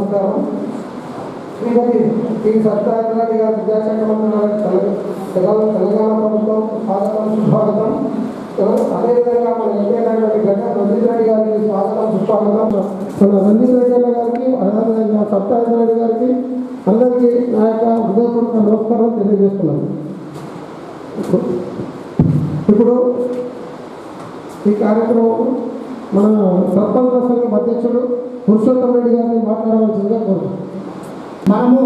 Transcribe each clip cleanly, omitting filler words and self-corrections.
నమస్కారం. శ్రీమతి టి సత్యనారాయణ గారి విద్యాశాఖ మంత్రి తెలంగాణ ప్రభుత్వం స్వాగతం సుస్వాగతం. అదేవిధంగా మన ఎంపీ గడ్డ రంజిత్ రెడ్డి గారికి స్వాగతం సుస్వాగతం. మన రంజిత్ రెడ్డి గారికి అదేవిధంగా సత్యనారాయణ గారికి అందరికీ నా యొక్క హృదయపూర్వక నమస్కారం తెలియజేస్తున్నాను. ఇప్పుడు ఈ కార్యక్రమం మన సర్పంచ్ సంఘం అధ్యక్షుడు పురుషోత్తమ రెడ్డి గారిని మాట్లాడవలసిందిగా కోరుతున్నాం. మనము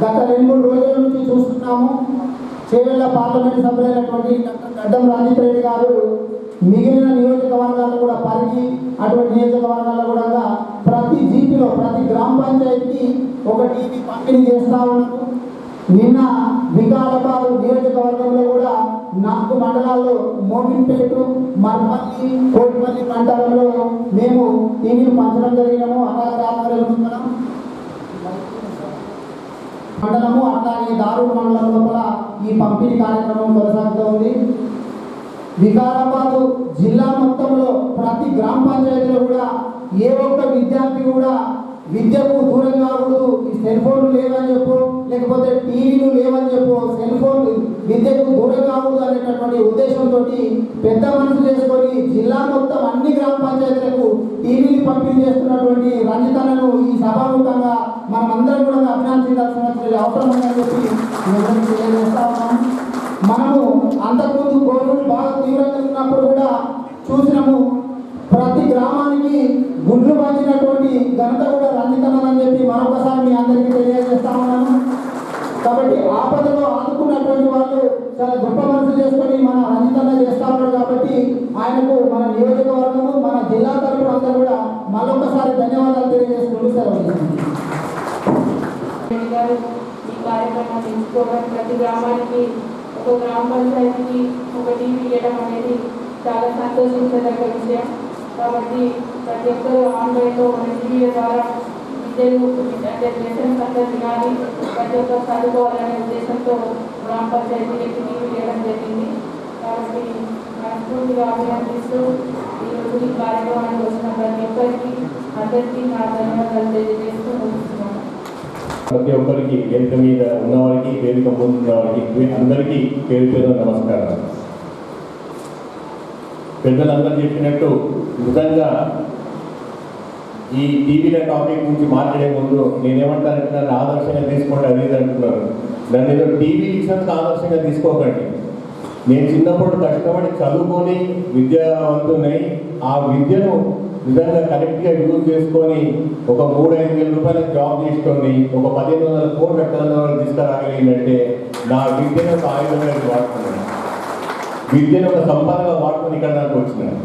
గత 2-3 రోజుల నుంచి చూస్తున్నాము. చేవెళ్ళ పార్లమెంట్ సభ్యులైనటువంటి డాక్టర్ గడ్డం రంజిత్ రెడ్డి గారు మిగిలిన నియోజకవర్గాల్లో కూడా పరిగి అటువంటి నియోజకవర్గాల్లో కూడా ప్రతి జీపీలో ప్రతి గ్రామ పంచాయతీకి ఒక టీవీ పంపిణీ చేస్తూ ఉన్నారు. నిన్న వికారాబాద్ నియోజకవర్గంలో కూడా 4 మండలాల్లో మోమిన్పేట, మర్పల్లి, కోటిపల్లి మండలంలో మేము టీవీలు పంచడం జరిగినాము. అలాగే మండలము అట్లాగే దారుడు మండలం లోపల ఈ పంపిణీ కార్యక్రమం కొనసాగుతూ ఉంది. వికారాబాద్ జిల్లా మొత్తంలో ప్రతి గ్రామ పంచాయతీలో కూడా ఏ ఒక్క విద్యార్థి కూడా విద్యకు దూరం కాకూడదు. ఈ సెల్ ఫోన్లు లేవని చెప్పు, లేకపోతే టీవీలు లేవని చెప్పు, సెల్ ఫోన్ విద్యకు దూరం కాకూడదు అనేటటువంటి ఉద్దేశంతో పెద్ద మనసు చేసుకొని జిల్లా మొత్తం అన్ని గ్రామ పంచాయతీలకు టీవీలు పంపిణీ చేస్తున్నటువంటి రంజితన్నను ఈ సభాముఖంగా మనం అందరం కూడా అభినందించాల్సిన అవసరం ఉందని చెప్పి తెలియజేస్తా ఉన్నాం. మనము అంతకుముందు కోవిడ్ బాగా తీవ్రంగా ఉన్నప్పుడు కూడా చూసినాము. ప్రతి గ్రామానికి గుడ్లు పంచినటువంటి ఘనత కూడా రంజితన్నని చెప్పి మరొకసారి మీ అందరికీ తెలియజేస్తా ఉన్నాను. కాబట్టి ఆపదలో ఆదుకున్నటువంటి వాళ్ళు చాలా గొప్ప మనసు చేసుకొని మన రంజితన్న చేస్తా ఉన్నాడు. కాబట్టి ఆయనకు మన నియోజకవర్గము మన జిల్లా తరపున అందరూ కూడా మరొకసారి ధన్యవాదాలు తెలియజేసుకుంటూ సెలవు. ఈ కార్యక్రమాన్ని ఎంచుకోవడం, ప్రతి గ్రామానికి ఒక గ్రామ పంచాయతీకి ఒక టీవీ ఇవ్వడం అనేది చాలా సంతోషించదగ్గ విషయం. కాబట్టి ప్రతి ఒక్కరూ ఆన్లైన్లో మన టీవీల ద్వారా విద్యను అంటే లెసన్స్ అందరూ వినాలి, ప్రతి ఒక్కరు చదువుకోవాలనే ఉద్దేశంతో గ్రామ పంచాయతీకి టీవీ ఇవ్వడం జరిగింది. కాబట్టి మనస్ఫూర్తిగా అభినందిస్తూ ఈరోజు ఈ కార్యక్రమానికి వచ్చిన ప్రతి ఒక్కరికి అందరికీ నా ధన్యవాదాలు తెలియజేస్తూ ముగిస్తున్నాను. ప్రతి ఒక్కరికి వేదిక మీద ఉన్నవారికి, వేదిక ముందు ఉన్నవారికి అందరికీ పేరు పేరు నమస్కారం. పెద్దలందరూ చెప్పినట్టు నిజంగా ఈ టీవీల టాపిక్ గురించి మాట్లాడే ముందు నేనేమంటానంటే నన్ను ఆదర్శంగా తీసుకోండి అది అంటున్నారు. నన్ను ఏదో టీవీ ఇచ్చినందుకు ఆదర్శంగా తీసుకోకండి. నేను చిన్నప్పుడు కష్టపడి చదువుకొని విద్యావంతునై ఆ విద్యను నిజంగా కరెక్ట్గా యూజ్ చేసుకొని ఒక 3-5 వేల రూపాయలకు జాబ్ చేసుకొని ఒక 1500 కోట్ల టర్నోవర్ తీసుకురాగలిగినట్టే నా విద్యను ఒక ఆయుధంగా వాడుతున్నాను. విద్యను ఒక సంపదగా వాడుకొని ఇక్కడ నాకు వచ్చినాను.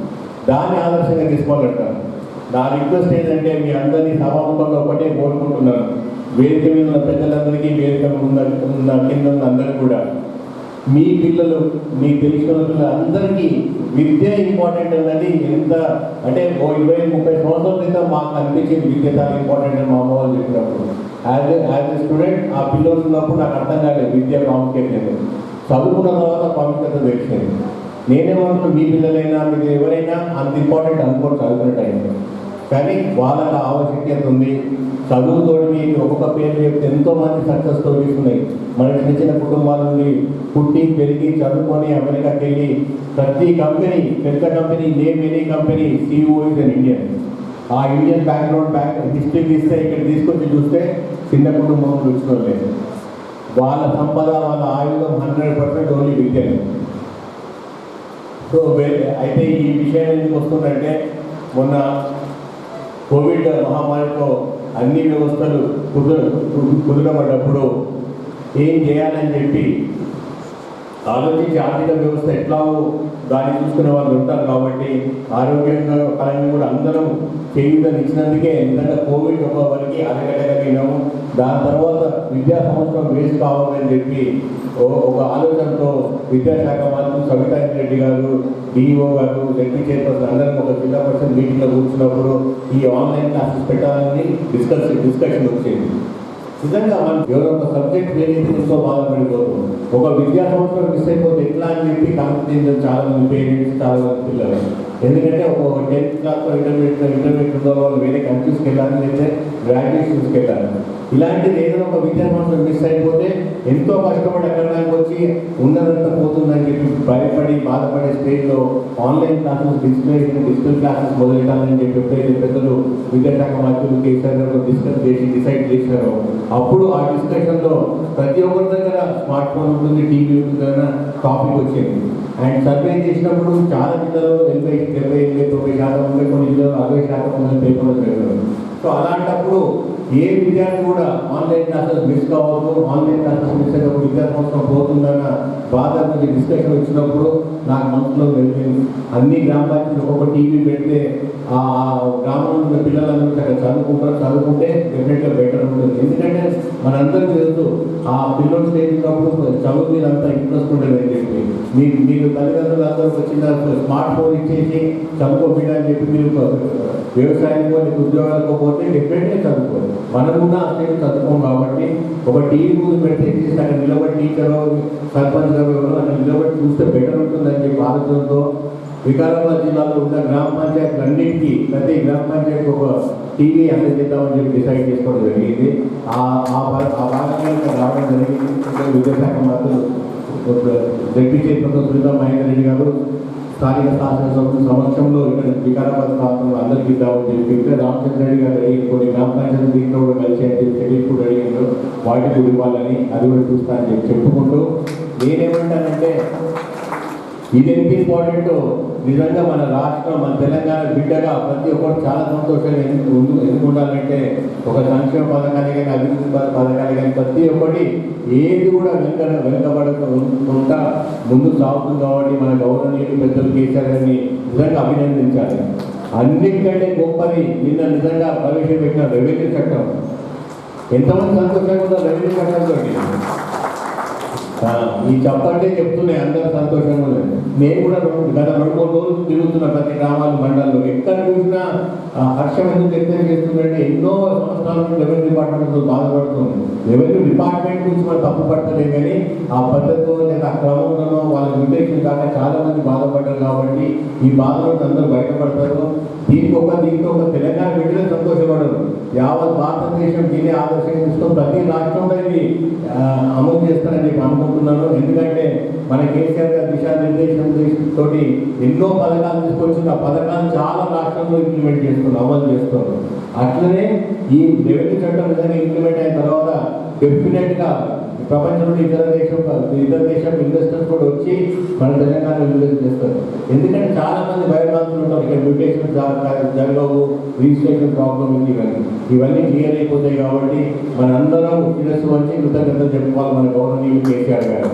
దాన్ని ఆదర్శంగా తీసుకోవాలంటాను. నా రిక్వెస్ట్ ఏంటంటే మీ అందరినీ సభాముఖంగా ఒకటే కోరుకుంటున్నాను. వేదిక మీద ఉన్న పెద్దలందరికీ, వేదిక ఉన్న కింద ఉన్న అందరికీ కూడా మీ పిల్లలు, మీ తెలిసిన పిల్లలు అందరికీ విద్య ఇంపార్టెంట్ అన్నది ఎంత అంటే 20-30 సంవత్సరాల క్రితం మాకు అనిపించింది విద్య చాలా ఇంపార్టెంట్ అని మా అమ్మ వాళ్ళు చెప్పినప్పుడు. యాజ్ ఏ స్టూడెంట్ ఆ పిల్లలు ఉన్నప్పుడు నాకు అర్థం కాలేదు విద్య ప్రాముఖ్యత లేదు. చదువుకున్న తర్వాత ప్రాముఖ్యత తెలిసింది. నేనేమంటున్నా మీ పిల్లలైనా మీరు ఎవరైనా అంత ఇంపార్టెంట్ అనుకోని చదువుకునే టైంలో, కానీ వాళ్ళకి ఆవశ్యకత ఉంది. చదువుతో మీకు ఒక్కొక్క పేరు చెప్తే ఎంతోమంది సక్సెస్ స్టోరీస్ ఉన్నాయి. మన చిన్న చిన్న కుటుంబాల నుండి పుట్టి పెరిగి చదువుకొని అమెరికాకి వెళ్ళి ప్రతి కంపెనీ, పెద్ద company, name any company CEO is an Indian. ఆ ఇండియన్ బ్యాక్గ్రౌండ్ హిస్టరీ తీస్తే ఇక్కడ తీసుకొచ్చి చూస్తే చిన్న కుటుంబం వచ్చిన లేదు. వాళ్ళ సంపద, వాళ్ళ ఆయుధం 100% ఓన్లీ విద్యనే. సో అయితే ఈ విషయం ఎందుకు వస్తుందంటే మొన్న కోవిడ్ మహమ్మారితో అన్ని వ్యవస్థలు కుదురబడ్డప్పుడు ఏం చేయాలని చెప్పి ఆలోచించి ఆర్థిక వ్యవస్థ ఎట్లా దాన్ని చూసుకునే వాళ్ళు ఉంటారు. కాబట్టి ఆరోగ్యంగా పరంగా కూడా అందరం చేయుతనిచ్చినందుకే నిజంగా కోవిడ్ ఒక వరకు అరగడగలిగినాము. దాని తర్వాత విద్యా సంవత్సరం వేస్ట్ కావాలని చెప్పి ఒక ఆలోచనతో విద్యాశాఖ మంత్రి సవితా రెడ్డి గారు, DO గారు, జడ్పీ చైర్పర్సన్ అందరం ఒక జిల్లా పరిషత్ మీటింగ్లో కూర్చున్నప్పుడు ఈ ఆన్లైన్ క్లాసెస్ పెట్టాలని డిస్కషన్ వచ్చింది. నిజంగా మనం ఎవరో ఒక సబ్జెక్ట్ వేరేతో బాధపడిపోతుంది. ఒక విద్యా సంవత్సరం మిస్ అయిపోతే ఎట్లా అని చెప్పి కాన్ఫిడెన్స్ చాలా మంది పేరెంట్స్, చాలా మంది పిల్లలు ఎందుకంటే ఒక 10th క్లాస్లో ఇంటర్మీడియట్ ఉన్న వాళ్ళు వేరే కంట్రీస్కి వెళ్ళాలి, లేదా గ్రాడ్యుయేషన్స్కి వెళ్ళాలి. ఇలాంటిది ఏదైనా ఒక విద్యా సంవత్సరం మిస్ అయిపోతే ఎంతో కష్టపడి అక్కడికి వచ్చి ఉన్నదంతా పోతుందని చెప్పి భయపడి బాధపడే స్టేజ్లో ఆన్లైన్ క్లాసెస్ డిజిటల్ క్లాసెస్ మొదలెట్టాలని చెప్పి ఎప్పుడైతే పెద్దలు విద్యాశాఖ మంత్రులు కేసీఆర్ గారు డిసైడ్ చేశారో అప్పుడు ఆ డిస్కషన్లో ప్రతి ఒక్కరి దగ్గర స్మార్ట్ ఫోన్ ఉంటుంది, టీవీ ఉంటుంది అన్న టాపిక్ వచ్చింది. అండ్ సర్వే చేసినప్పుడు చాలా జిల్లాలో 80-90% ఉండే, కొన్ని జిల్లాలో 60% ఉందని పేపర్లో చదివారు. సో అలాంటప్పుడు ఏ విద్యార్థి కూడా ఆన్లైన్ క్లాసెస్ మిస్ కావద్దు, ఆన్లైన్ క్లాసెస్ మిస్ అయినప్పుడు విద్యా సంవత్సరం పోతుందన్న బాధ గురించి డిస్కషన్ వచ్చినప్పుడు నాకు మనసులో వెళ్ళింది. అన్ని గ్రామ పంచాయతీలు ఒక్కొక్క టీవీ పెడితే ఆ గ్రామంలో ఉన్న పిల్లలందరూ అక్కడ చదువుకుంటే డెఫినెట్గా బెటర్ ఉంటుంది. ఎందుకంటే మనందరికీ తెలుసు ఆ పిల్లలు స్టేజ్ ఉన్నప్పుడు చదువు మీద అంతా ఇంట్రెస్ట్ ఉండదు అని చెప్పి మీరు తల్లిదండ్రులు అందరూ వచ్చిన స్మార్ట్ ఫోన్ ఇచ్చేసి చదువుకోబిడ్డ అని చెప్పి మీరు వ్యవసాయానికి పోతే ఉద్యోగాలకు పోతే డెఫినెట్గా చదువుకోరు. మనం కూడా ఆ స్టేజ్ చదువుకోం కాబట్టి ఒక టీవీ ముందు పెడితే అక్కడ నిలబడి టీచరు సర్పంచ్ గారు అక్కడ నిలబడి చూస్తే బెటర్ ఉంటుందని చెప్పి ఆలోచనతో వికారాబాద్ జిల్లాలో ఉన్న గ్రామ పంచాయతీలన్నింటికీ ప్రతి గ్రామ పంచాయతీకి ఒక టీవీ అందజేద్దామని చెప్పి డిసైడ్ చేసుకోవడం జరిగింది. ఆ భాగంగా ఇక్కడ రావడం జరిగింది. విద్యాశాఖ మంత్రులు డిప్యూటీ చైర్మన్ సునీతా మహేందర్ రెడ్డి గారు స్థానిక శాసనసభ్యుల సమక్షంలో ఇక్కడ వికారాబాద్ ప్రాంతంలో అందరికీ ఇద్దామని చెప్పి రామచంద్ర రెడ్డి గారు అడిగి కొన్ని గ్రామ పంచాయతీ దీంట్లో కూడా కలిసి అని చెప్పి షెడ్యూల్ కూడా అడిగారు. వాటికి కూడా ఇవ్వాలని అది కూడా చూస్తా అని చెప్పి చెప్పుకుంటూ నేనేమంటానంటే ఇది ఎంత ఇంపార్టెంట్. నిజంగా మన రాష్ట్రం, మన తెలంగాణ బిడ్డగా ప్రతి ఒక్కరు చాలా సంతోషంగా ఎందుకు ఉండాలంటే ఒక సంక్షేమ పథకాలు కానీ అభివృద్ధి పథకాలు కానీ ప్రతి ఒక్కటి ఏది కూడా వెనుకబడకుండా ముందుకు సాగుతుంది. కాబట్టి మన గౌరవనీయులు పెద్దలు కేసీఆర్ గారిని నిజంగా అభినందించాలి. అన్నిటికంటే గొప్పది నిన్న నిజంగా ప్రవేశపెట్టిన రెవెన్యూ చట్టం. ఎంతమంది సంతోషంగా ఉందో రెవెన్యూ చట్టంతో. ఈ చెప్పంటే చెప్తున్నాయి అందరూ సంతోషంగా ఉన్నాయి. నేను కూడా గత 2-3 రోజులు తిరుగుతున్నా ప్రతి గ్రామాలు మండలంలో. ఎక్కడ చూసినా హర్షం ఎందుకు వ్యక్తం చేస్తుందంటే ఎన్నో సంవత్సరాల నుంచి రెవెన్యూ డిపార్ట్మెంట్తో బాధపడుతుంది. రెవెన్యూ డిపార్ట్మెంట్ గురించి మనం తప్పు పడతలేదు కానీ ఆ పద్ధతిలో లేదా ఆ క్రమంలో వాళ్ళ లిమిటేషన్ కాక చాలా మంది బాధపడ్డారు. కాబట్టి ఈ బాధలో అందరూ బయటపడతారు. దీనికి ఒక తెలంగాణ బిడ్డలే సంతోషపడరు. యావత్ భారతదేశం దీన్ని ఆదర్శంగా తీసుకొని ప్రతి రాష్ట్రంలో ఇది అమలు చేస్తారని చెప్పి అనుకుంటున్నాను. ఎందుకంటే మన కేసీఆర్ గారి దిశానిర్దేశంతో ఎన్నో పథకాలు తీసుకొచ్చిన ఆ పథకాలు చాలా రాష్ట్రంలో ఇంప్లిమెంట్ చేస్తున్నారు, అమలు చేస్తున్నారు. అట్లనే ఈ రెవెన్యూ చట్టం నిజంగా ఇంప్లిమెంట్ అయిన తర్వాత డెఫినెట్గా ప్రపంచంలో ఇతర దేశం ఇన్వెస్టర్స్ కూడా వచ్చి మన తెలంగాణ ఇన్వెస్ట్ చేస్తారు. ఎందుకంటే చాలా మంది భయభ్రాంతులు ఉంటారు. ఇక్కడ మ్యూటేషన్ జరగవు, రిజిస్ట్రేషన్ ప్రాబ్లం ఉంది, ఇవన్నీ క్లియర్ అయిపోతాయి. కాబట్టి మనందరం శిరస్సు వచ్చి కృతజ్ఞతలు చెప్పుకోవాలి మన గవర్నమెంట్ కేసీఆర్ గారు.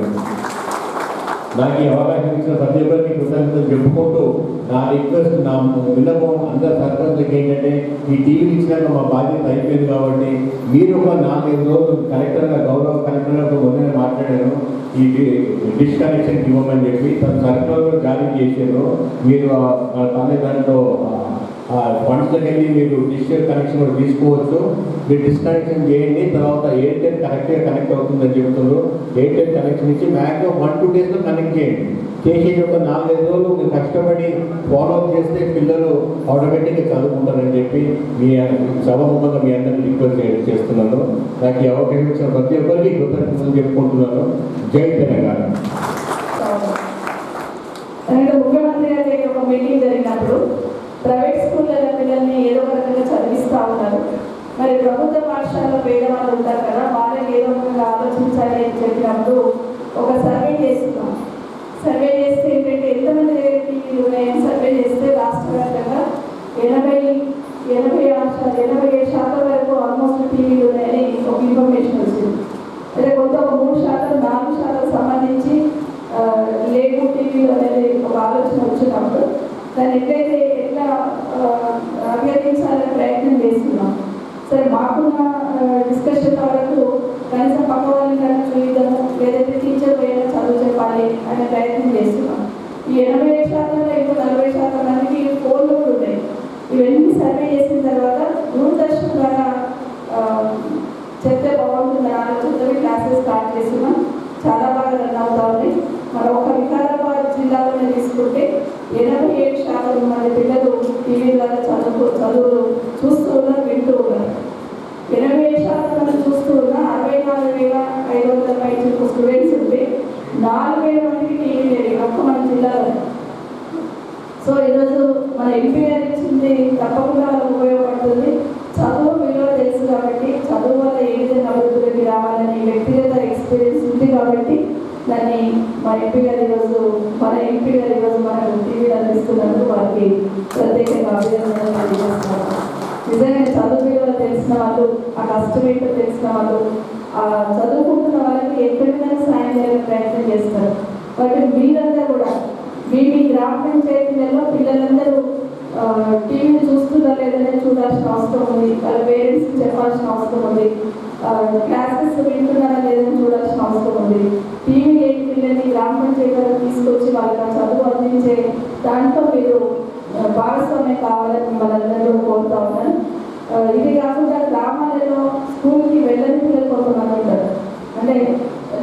నాకు ఈ అవకాశం ఇచ్చిన ప్రతి ఒక్కరికి కృతజ్ఞతలు చెప్పుకుంటూ నా రిక్వెస్ట్, నా విన్నపం అందరు సర్పంచ్లకి ఏంటంటే ఈ టీవీలు ఇచ్చినాక మా బాధ్యత అయిపోయింది. కాబట్టి మీరు ఒక 4-5 రోజులు కలెక్టర్గా, గౌరవ కలెక్టర్గా మొదలైన మాట్లాడాను ఈ డిష్ కనెక్షన్ ఇవ్వమని చెప్పి తన సర్కులర్ జారీ చేశారు. మీరు తల్లి దాంట్లో ఫండ్స్కి వెళ్ళి మీరు డిష్ కనెక్షన్ కూడా తీసుకోవచ్చు. మీరు డిస్కనెక్షన్ చేయండి, తర్వాత ఎయిర్టెల్ కరెక్ట్గా కనెక్ట్ అవుతుందని చెప్తున్నారు. ఎయిర్టెల్ కనెక్షన్ ఇచ్చి మ్యాక్సిమం 1-2 డేస్లో కనెక్ట్ చేయండి. చేసేది ఒక 4-5 రోజులు మీరు కష్టపడి ఫాలో అప్ చేస్తే పిల్లలు ఆటోమేటిక్గా చదువుకుంటారని చెప్పి మీ సభముఖంగా మీ అందరికీ రిక్వెస్ట్ చేస్తున్నాను. నాకు ఈ అవకాశం ఇచ్చిన ప్రతి ఒక్కరికి కృతజ్ఞతలు చెప్పుకుంటున్నాను. జై తెలంగాణ. ముఖ్యమంత్రి గారి ఒక మీటింగ్ జరిగినప్పుడు ప్రైవేట్ స్కూళ్ళ పిల్లల్ని ఏదో ఒక రకంగా చదివిస్తూ ఉన్నారు. మరి ప్రభుత్వ పాఠశాలలో పేదవాళ్ళు ఉంటారు కదా, వాళ్ళని ఏదో రకంగా ఆలోచించాలి అని చెప్పినప్పుడు ఒక సర్వే చేస్తున్నాం. సర్వే చేస్తే ఏంటంటే ఎంతమంది టీవీలు ఉన్నాయని సర్వే చేస్తే రాష్ట్ర వ్యాప్తంగా 87% వరకు ఆల్మోస్ట్ టీవీలు ఉన్నాయని ఒక ఇన్ఫర్మేషన్ వచ్చింది. అయితే కొంత 3%, 4% సంబంధించి లేవు టీవీలు అనేది ఒక ఆలోచన వచ్చినప్పుడు దాన్ని ఎట్లా అభ్యర్థించాలని ప్రయత్నం చేస్తున్నాం. సరే, మాకున్న డిస్కషన్ వరకు కనీసం పక్క వాళ్ళని కానీ చూద్దాము, లేదంటే టీచర్ పోయినా చదువు చెప్పాలి అనే ప్రయత్నం చేస్తున్నాం. ఈ 87%లో ఇంకో 40% మందికి ఫోన్లు కూడా ఉంటాయి. ఇవన్నీ సర్వే చేసిన తర్వాత దూరదర్శన్ ద్వారా చెప్తే బాగుంటుందని ఆలోచనతో క్లాసెస్ స్టార్ట్ చేస్తున్నాం. చాలా బాగా రన్ అవుతా ఉంది. మనం ఒక వికారాబాద్ జిల్లాలోనే తీసుకుంటే 87% మంది పిల్లలు టీవీ ద్వారా చదువులు చూస్తూ ఉన్నారు, వింటూ ఉన్నారు. 87% మంది చూస్తూ ఉన్న 64,500 పైకి స్టూడెంట్స్ ఉంటే 4,000 మందికి టీవీ లేదు ఒక్క మన జిల్లాలో. సో ఈరోజు మన ఎంపీ గారు ఇచ్చింది తప్పకుండా వాళ్ళకి ఉపయోగపడుతుంది. చదువు విలువ తెలుసు కాబట్టి, చదువు వల్ల ఏ విధంగా అభివృద్ధిలోకి రావాలని వ్యక్తిగత ఎక్స్పీరియన్స్ ఉంది కాబట్టి దాన్ని మన ఎంపీ గారు ఈరోజు మనకు టీవీలు అందిస్తున్నందుకు వారికి ప్రత్యేకంగా అభినందనలు తెలియజేస్తున్నారు. నిజంగా చదువు విలువ తెలిసిన వాళ్ళు, ఆ కష్టం ఏంటో తెలిసిన వాళ్ళు, ఆ చదువుకుంటున్న వాళ్ళకి ఎక్కడికైనా సాయం చేయడానికి ప్రయత్నం చేస్తారు. కాబట్టి మీరందరూ కూడా మీ గ్రామ పంచాయతీలలో పిల్లలందరూ టీవీని చూస్తున్నారా లేదని చూడాల్సిన అవసరం ఉంది. వాళ్ళ పేరెంట్స్కి చెప్పాల్సిన అవసరం ఉంది. క్లాసెస్ వింటున్నారా లేదని చూడాల్సిన అవసరం ఉంది. టీవీ లేని పిల్లల్ని గ్రామ పంచాయతీలో తీసుకొచ్చి వాళ్ళకి చదువు అందించే దాంట్లో మీరు భాగస్వామ్యం కావాలని మిమ్మల్ని కోరుతా ఉన్నాను. ఇది కాకుండా గ్రామాలలో స్కూల్కి వెళ్ళని పిల్లలు కొంతమంది ఉంటారు, అంటే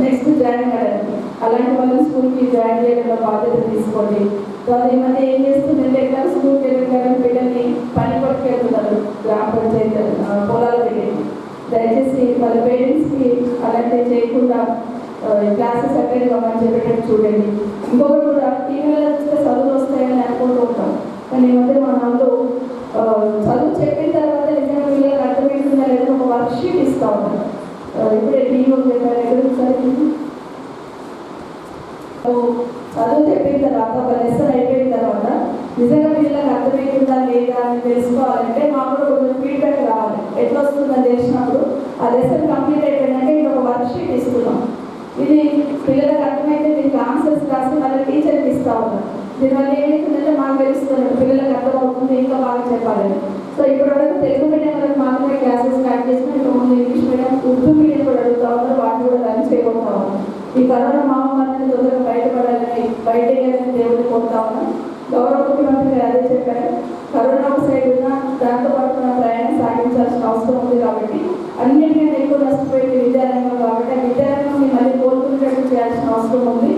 నెక్స్ట్ జాయిన్ అవ్వడానికి. అలాంటి వాళ్ళని స్కూల్కి జాయిన్ చేయడంలో బాధ్యత తీసుకోండి. తర్వాత ఈ మధ్య ఏం చేస్తుందంటే ఎక్కడ స్కూల్కి వెళ్ళగానే పిల్లల్ని పని పట్టుకెళ్తున్నారు గ్రామ పంచాయతీ పొలాల దగ్గర. దయచేసి వాళ్ళ పేరెంట్స్కి అలాంటివి చేయకుండా క్లాసెస్ అటెండ్ కావాలని చెప్పేటట్టు చూడండి. ఇంకొకటి కూడా టీవీలో చూస్తే చదువులు వస్తాయని అనుకుంటూ ఉంటాం, కానీ ఈ మధ్య మన వాళ్ళు చదువు చెప్పిన తర్వాత నిజంగా పిల్లలకు అర్థమవుతుందా లేదా ఒక వర్క్ షీట్ ఇస్తూ ఉంటారు. ఇప్పుడే టీవీ చదువు చెప్పిన తర్వాత ఒక లెసన్ అయిపోయిన తర్వాత నిజంగా పిల్లలకు అర్థమవుతుందా లేదా అని తెలుసుకోవాలంటే మాకు కూడా కొంచెం ఫీడ్బ్యాక్ రావాలి. ఎట్లా వస్తుందని తెలిసినప్పుడు ఆ లెసన్ కంప్లీట్ అయిపోయిందంటే ఇది ఒక వర్క్ షీట్ ఇస్తున్నాం. ఇది పిల్లలకు అర్థమైతే దీనికి ఆన్సర్స్ రాసి మళ్ళీ టీచర్కి ఇస్తూ ఉంటాం. దీనివల్ల ఏమవుతుందంటే మాకు తెలుస్తుంది పిల్లలకు అర్థమవుతుంది, ఇంకా బాగా చెప్పాలని. సో ఇప్పటివరకు తెలుగు మీడియం వరకు మాత్రమే క్లాసెస్ స్టార్ట్ చేసినా ఇంకా ముందు ఇంగ్లీష్ మీడియం, ఉర్దూ మీడియం కూడా అడుగుతా ఉన్నారు. వాటిని కూడా రన్ చేయబోతా ఉన్నాం. ఈ కరోనా మహమ్మారిని తొందరగా బయటపడాలని బయటేయాలని దేవుడిని కోరుతా ఉన్నాం. గౌరవ ముఖ్యమంత్రి గారు అదే చెప్పారు. కరోనా ఒక సైడ్ ఉన్నా దాంతోపాటు మన ప్రయాణం సాగించాల్సిన అవసరం ఉంది. కాబట్టి అన్నింటికంటే ఎక్కువ నష్టపోయింది విద్యారంగం. కాబట్టి ఆ విద్యారంగంని మళ్ళీ కోరుకునేటట్టు చేయాల్సిన అవసరం ఉంది.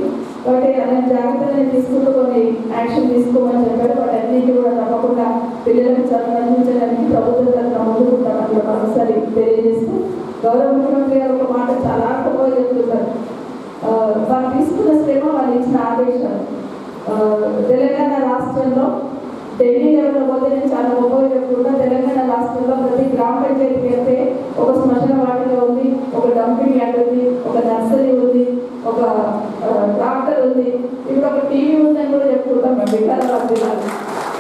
కాబట్టి అలాంటి జాగ్రత్తలను తీసుకుంటూ కొన్ని యాక్షన్ తీసుకోమని చెప్పారు. వాటి అన్నింటి కూడా తప్పకుండా పిల్లలకు చదువు అందించడానికి ప్రభుత్వం తరఫున ముందుకుంటామని కూడా మరోసారి తెలియజేస్తూ, గౌరవ ముఖ్యమంత్రి గారు ఒక మాట చాలా గొప్పగా చెప్తున్నారు. వాళ్ళు తీసుకున్న శ్రమ, వాళ్ళు ఇచ్చిన ఆదేశాలు. తెలంగాణ రాష్ట్రంలో ఢిల్లీ లెవెల్లో పోతే నేను చాలా గొప్పగా చెప్పుకుంటా. తెలంగాణ రాష్ట్రంలో ప్రతి గ్రామ పంచాయతీకి వెళ్తే ఒక శ్మశాన వాటిక ఉంది, ఒక డంపింగ్ యార్డ్ ఉంది, ఒక నర్సరీ ఉంది, ఒక డాక్టర్ ఉంది, ఇప్పుడు ఒక టీవీ ఉందని కూడా చెప్పుకుంటాం. మా వికారాబాద్ జిల్లాలో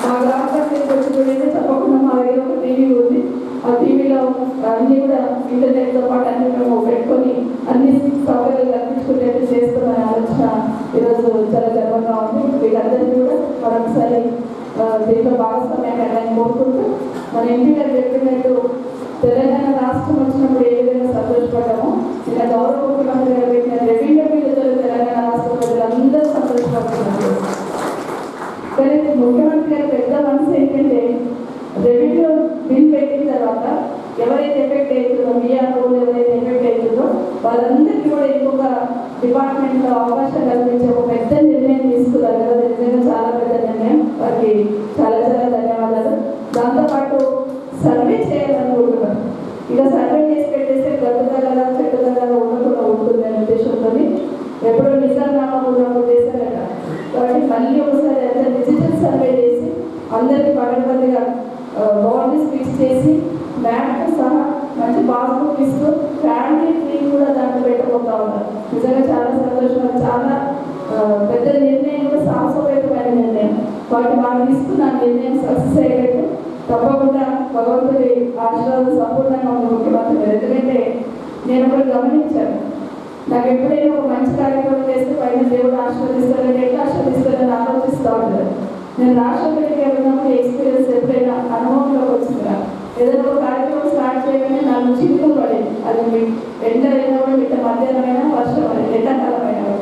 మా గ్రామ పంచాయతీ వచ్చి చూడండి, తప్పకుండా మా దగ్గర ఒక టీవీ ఉంది. ఆ టీవీలో అన్నీ కూడా ఇంటర్నెట్తో పాటు అన్ని మేము పెట్టుకొని అన్ని సౌకర్యాలు కల్పించుకునేట్టు చేస్తున్న ఆలోచన ఈరోజు చాలా గర్వంగా ఉంది. వీళ్ళందరినీ కూడా మరొకసారి దీంట్లో భాగస్వామ్యాన్ని కోరుకుంటూ, మన ఎంపీ గారు చెప్పినట్టు తెలంగాణ రాష్ట్రం వచ్చినప్పుడు ఏ విధంగా సంతోషపడ్డామో, నిన్న గౌరవ ముఖ్యమంత్రి గారు పెట్టిన రెవెన్యూ బిల్లుతో తెలంగాణ రాష్ట్ర ప్రజలందరూ సంతోషపడుతున్నారు. కానీ ముఖ్యమంత్రి గారు పెద్ద మనసు ఏంటంటే రెవెన్యూ బిల్ పెట్టిన తర్వాత ఎవరైతే ఎఫెక్ట్ అవుతుందో, మీఆర్ఓలు ఎవరైతే ఎఫెక్ట్ అవుతుందో వాళ్ళందరికీ కూడా ఇంకొక డిపార్ట్మెంట్లో అవకాశం కల్పించే ఒక పెద్ద నిర్ణయం తీసుకున్నారు కదా. నిజంగా చాలా పెద్ద నిర్ణయం. వారికి చాలా చాలా ధన్యవాదాలు. దాంతోపాటు సర్వే చేయాలనుకుంటున్నారు. ఇక సర్వే చేసి పెట్టేస్తే గట్టుదల చెట్టుదల ఉండకుండా ఉంటుంది అనే ఉద్దేశంతో ఎప్పుడో నిజాంనామా ఉన్నప్పుడు చేశారట. కాబట్టి మళ్ళీ ఒకసారి అంతా డిజిటల్ సర్వే చేసి అందరికీ పగడబందిగా బౌండరీస్ ఫిక్స్ చేసి మ్యాప్తో సహా మంచి పాస్బుక్ ఇస్తూ ఫ్యామిలీ ట్రీ కూడా దాంట్లో పెట్టబోతా ఉన్నారు. నిజంగా చాలా సంతోషం. చాలా పెద్ద నిర్ణయం, కూడా సాహసోపేతమైన నిర్ణయం. వాటి మనం తీసుకున్న నిర్ణయం సక్సెస్ అయ్యేటట్టు తప్పకుండా భగవంతుడి ఆశీర్వాదం సంపూర్ణంగా ఉంది ముఖ్యమంత్రి. ఎందుకంటే నేను ఒకటి గమనించాను, నాకు ఎప్పుడైనా ఒక మంచి కార్యక్రమం చేస్తే పైన దేవుడు ఆశీర్వదిస్తారని ఎట్లా ఆశీర్వదిస్తారని ఆలోచిస్తూ ఉంటారు. నేను రాష్ట్రపతికి వెళ్ళినప్పుడు ఎక్స్పీరియన్స్ ఎప్పుడైనా అనుభవంలోకి వచ్చిందా, ఏదైనా ఒక కార్యక్రమం స్టార్ట్ చేయగానే 4 చినుకులు పడేది. అది ఎండ అయినా కూడా మిట్ట మధ్యాహ్నమైనా వర్షం అని ఎండాకాలమైనా.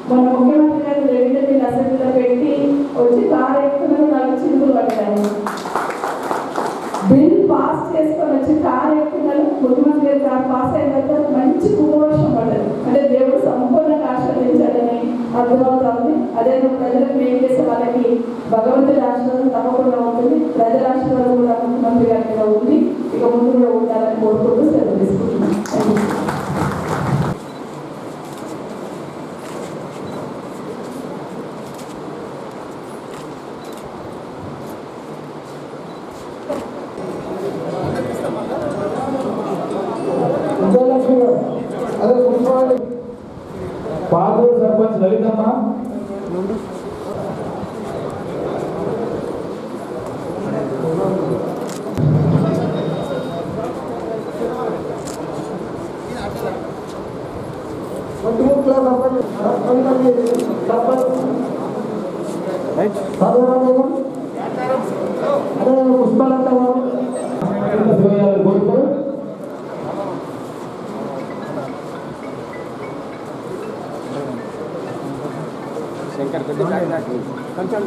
మన ముఖ్యమంత్రి గారు రెవెన్యూ బిల్ అసెంబ్లీలో పెట్టి వచ్చి కారు ఎక్కుతున్న 4 చినుకులు పడ్డాయి. బిల్ పాస్ చేసుకొని వచ్చి కారు ఎక్కుతున్నారు. ముఖ్యమంత్రి గారు కారు పాస్ అయిన తర్వాత మంచి కుంభవర్షం పడ్డది. అంటే దేవుడు సంపూర్ణంగా ఆశీర్వదించాలని అర్థమవుతా ఉంది. అదే ప్రజలకు మేలు చేసే వాళ్ళకి భగవంతుడి ఆశీర్వాదం తప్పకుండా ఉంటుంది. ప్రజల ఆశీర్వాదం కూడా ముఖ్యమంత్రి గారి మీద ఉంది. ఇక ముందు కూడా ఉండాలని కోరుకుంటూ సెలవు తీసుకుంటున్నాను. విజయలక్ష్మి గారు అదే మున్సిపాలిటీ పాదూరు సర్పంచ్ లలితమ్మ, ఒంటిముట్ల సర్పంచ్ సర్వరాజం అదే పుష్పలత గారు శివయాదవ్ గోల్పూర్, శంకర్ కొంచెం